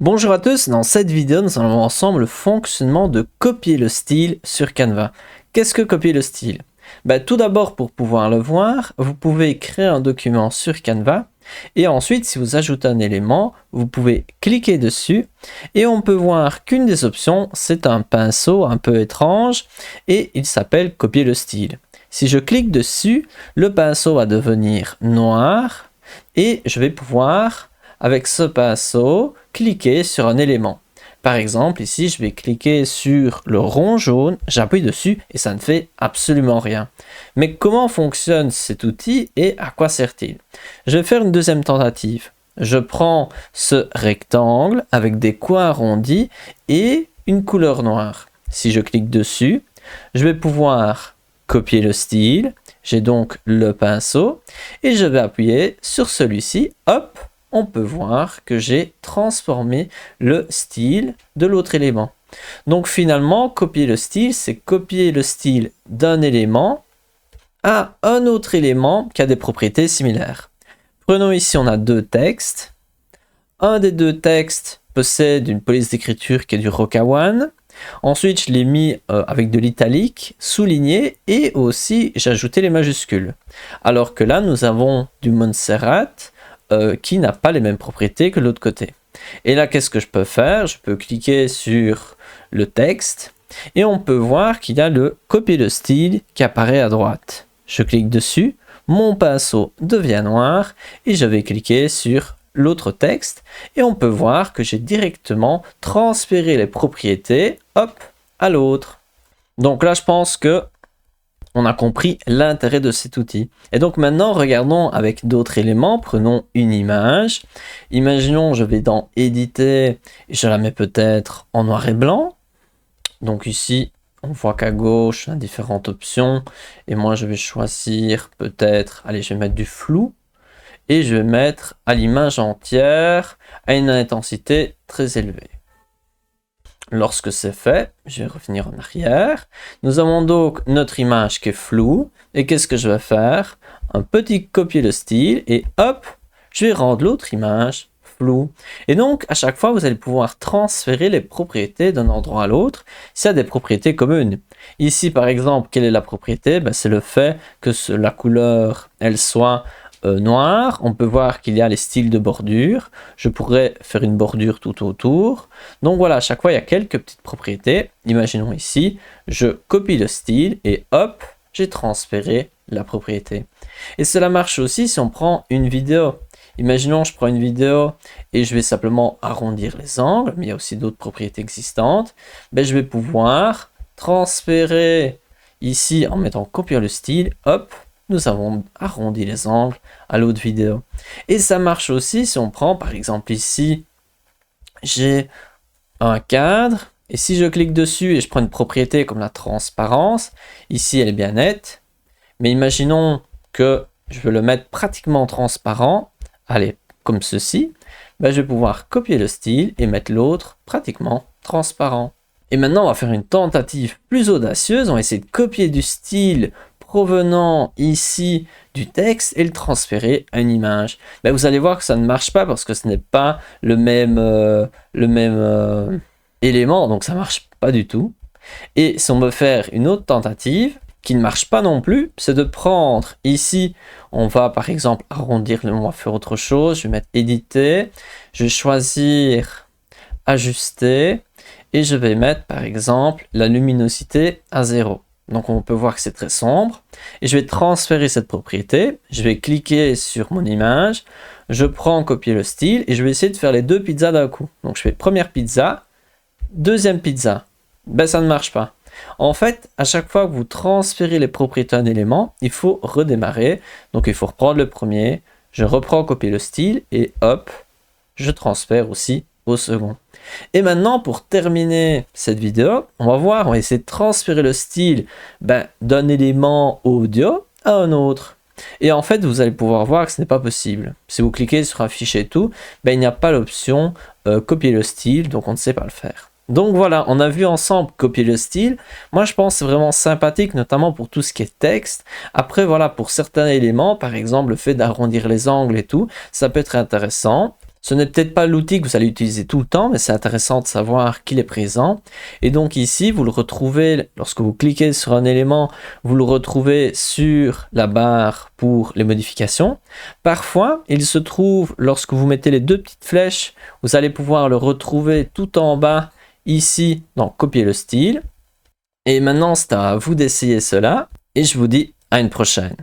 Bonjour à tous, dans cette vidéo nous allons voir ensemble le fonctionnement de copier le style sur Canva. Qu'est-ce que copier le style? Tout d'abord, pour pouvoir le voir, vous pouvez créer un document sur Canva et ensuite si vous ajoutez un élément, vous pouvez cliquer dessus et on peut voir qu'une des options c'est un pinceau un peu étrange et il s'appelle copier le style. Si je clique dessus, le pinceau va devenir noir et je vais pouvoir avec ce pinceau cliquer sur un élément. Par exemple, ici, je vais cliquer sur le rond jaune, j'appuie dessus et ça ne fait absolument rien. Mais comment fonctionne cet outil et à quoi sert-il? Je vais faire une deuxième tentative. Je prends ce rectangle avec des coins arrondis et une couleur noire. Si je clique dessus, je vais pouvoir copier le style. J'ai donc le pinceau et je vais appuyer sur celui-ci. Hop! On peut voir que j'ai transformé le style de l'autre élément. Donc finalement, copier le style, c'est copier le style d'un élément à un autre élément qui a des propriétés similaires. Prenons ici, on a deux textes. Un des deux textes possède une police d'écriture qui est du Rocawan. Ensuite, je l'ai mis avec de l'italique, souligné, et aussi j'ai ajouté les majuscules. Alors que là, nous avons du Montserrat, qui n'a pas les mêmes propriétés que l'autre côté. Et là, qu'est-ce que je peux faire? Je peux cliquer sur le texte et on peut voir qu'il y a le copier le style qui apparaît à droite. Je clique dessus, mon pinceau devient noir et je vais cliquer sur l'autre texte et on peut voir que j'ai directement transféré les propriétés, hop, à l'autre. Donc là, je pense que on a compris l'intérêt de cet outil. Et donc maintenant, regardons avec d'autres éléments. Prenons une image. Imaginons, je vais dans éditer et je la mets peut-être en noir et blanc. Donc ici, on voit qu'à gauche, on a différentes options. Et moi, je vais choisir peut-être, allez, je vais mettre du flou. Et je vais mettre à l'image entière à une intensité très élevée. Lorsque c'est fait, je vais revenir en arrière. Nous avons donc notre image qui est floue. Et qu'est-ce que je vais faire? Un petit copier le style et hop, je vais rendre l'autre image floue. Et donc, à chaque fois, vous allez pouvoir transférer les propriétés d'un endroit à l'autre. Ça a des propriétés communes. Ici, par exemple, quelle est la propriété? C'est le fait que la couleur, elle soit noir. On peut voir qu'il y a les styles de bordure. Je pourrais faire une bordure tout autour. Donc voilà, à chaque fois, il y a quelques petites propriétés. Imaginons ici, je copie le style et hop, j'ai transféré la propriété. Et cela marche aussi si on prend une vidéo. Imaginons, je prends une vidéo et je vais simplement arrondir les angles, mais il y a aussi d'autres propriétés existantes. Je vais pouvoir transférer ici en mettant copier le style, hop, nous avons arrondi les angles à l'autre vidéo. Et ça marche aussi si on prend par exemple ici, j'ai un cadre et si je clique dessus et je prends une propriété comme la transparence, ici elle est bien nette, mais imaginons que je veux le mettre pratiquement transparent, allez, comme ceci, je vais pouvoir copier le style et mettre l'autre pratiquement transparent. Et maintenant on va faire une tentative plus audacieuse, on va essayer de copier du style provenant ici du texte et le transférer à une image. Vous allez voir que ça ne marche pas parce que ce n'est pas le même élément, donc ça marche pas du tout. Et si on veut faire une autre tentative qui ne marche pas non plus, c'est de prendre ici, on va par exemple arrondir, on va faire autre chose, je vais mettre éditer, je vais choisir ajuster et je vais mettre par exemple la luminosité à 0. Donc on peut voir que c'est très sombre et je vais transférer cette propriété, je vais cliquer sur mon image, je prends copier le style et je vais essayer de faire les deux pizzas d'un coup. Donc je fais première pizza, deuxième pizza, ça ne marche pas. En fait, à chaque fois que vous transférez les propriétés d'un élément, il faut redémarrer, donc il faut reprendre le premier, je reprends copier le style et hop, je transfère aussi au second. Et maintenant, pour terminer cette vidéo, on va essayer de transférer le style d'un élément audio à un autre. Et en fait, vous allez pouvoir voir que ce n'est pas possible. Si vous cliquez sur afficher et tout, il n'y a pas l'option copier le style, donc on ne sait pas le faire. Donc voilà, on a vu ensemble copier le style. Moi, je pense que c'est vraiment sympathique, notamment pour tout ce qui est texte. Après, voilà, pour certains éléments, par exemple, le fait d'arrondir les angles et tout, ça peut être intéressant. Ce n'est peut-être pas l'outil que vous allez utiliser tout le temps, mais c'est intéressant de savoir qu'il est présent. Et donc ici, vous le retrouvez, lorsque vous cliquez sur un élément, vous le retrouvez sur la barre pour les modifications. Parfois, il se trouve, lorsque vous mettez les deux petites flèches, vous allez pouvoir le retrouver tout en bas, ici, dans copier le style. Et maintenant, c'est à vous d'essayer cela, et je vous dis à une prochaine.